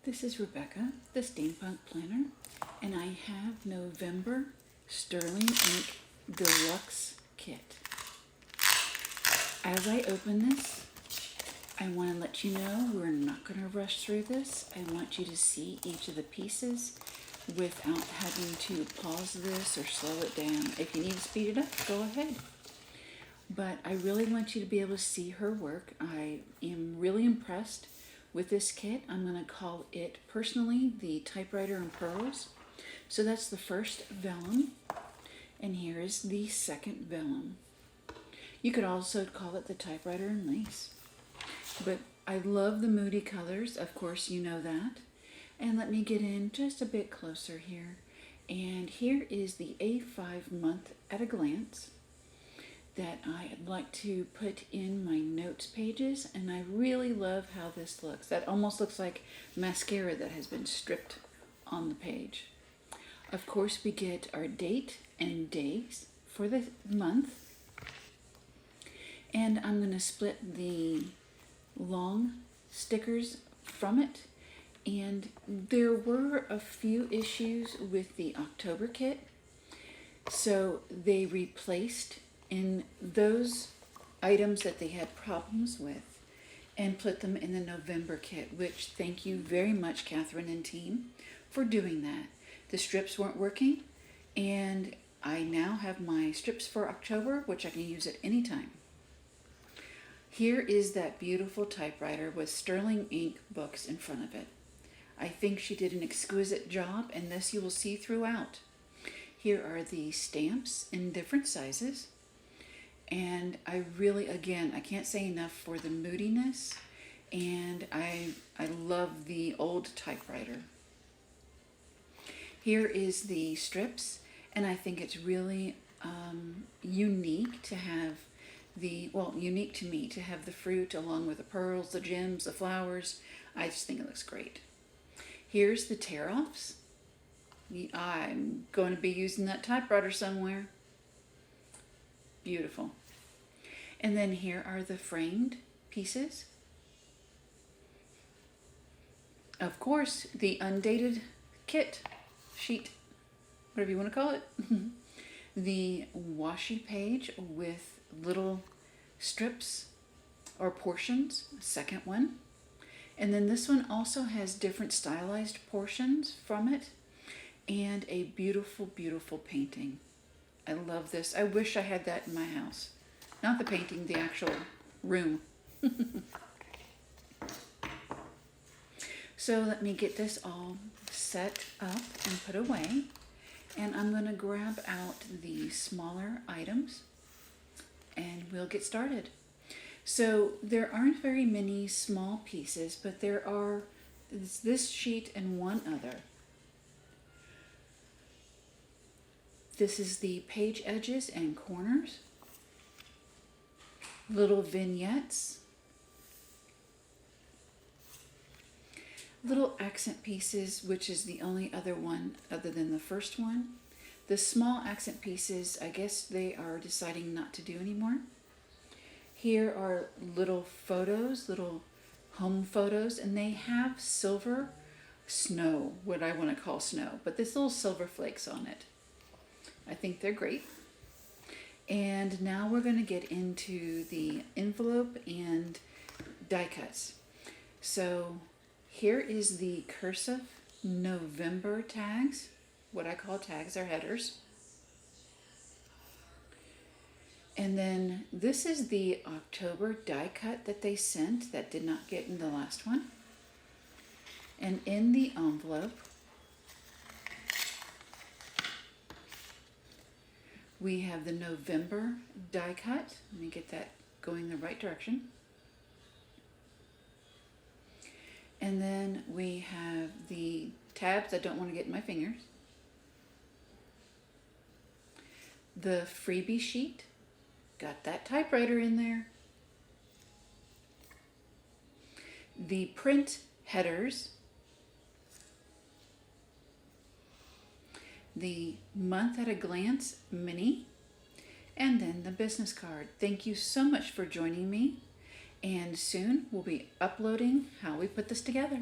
This is Rebecca, the Steampunk Planner, and I have November Sterling Ink Deluxe Kit. As I open this, I want to let you know we're not going to rush through this. I want you to see each of the pieces without having to pause this or slow it down. If you need to speed it up, go ahead. But I really want you to be able to see her work. I am really impressed with this kit. I'm going to call it personally the Typewriter and Pearls. So that's the first vellum, and here is the second vellum. You could also call it the Typewriter and Lace. But I love the moody colors, of course you know that. And let me get in just a bit closer here. And here is the A5 month at a glance that I'd like to put in my notes pages, and I really love how this looks. That almost looks like mascara that has been stripped on the page. Of course, we get our date and days for the month, and I'm going to split the long stickers from it. And there were a few issues with the October kit, so they replaced in those items that they had problems with and put them in the November kit, which thank you very much, Catherine and team, for doing that. The strips weren't working, and I now have my strips for October, which I can use at any time. Here is that beautiful typewriter with sterling ink books in front of it. I think she did an exquisite job, and this you will see throughout. Here are the stamps in different sizes. And I really, again, I can't say enough for the moodiness, and I love the old typewriter. Here is the strips, and I think it's really unique to have unique to me to have the fruit along with the pearls, the gems, the flowers. I just think it looks great. Here's the tear-offs. I'm going to be using that typewriter somewhere. Beautiful. And then here are the framed pieces. Of course, the undated kit sheet, whatever you want to call it. The washi page with little strips or portions, second one. And then this one also has different stylized portions from it and a beautiful, beautiful painting. I love this. I wish I had that in my house. Not the painting, the actual room. So let me get this all set up and put away. And I'm going to grab out the smaller items and we'll get started. So there aren't very many small pieces, but there are this sheet and one other. This is the page edges and corners, little vignettes, little accent pieces, which is the only other one other than the first one. The small accent pieces, I guess they are deciding not to do anymore. Here are little photos, little home photos, and they have silver snow, what I want to call snow, but there's little silver flakes on it. I think they're great. And now we're going to get into the envelope and die cuts. So here is the cursive November tags, what I call tags or headers. And then this is the October die cut that they sent that did not get in the last one. And in the envelope, we have the November die cut. Let me get that going the right direction. And then we have the tabs I don't want to get in my fingers. The freebie sheet. Got that typewriter in there. The print headers. The month at a glance mini, and then the business card. Thank you so much for joining me, and soon we'll be uploading how we put this together.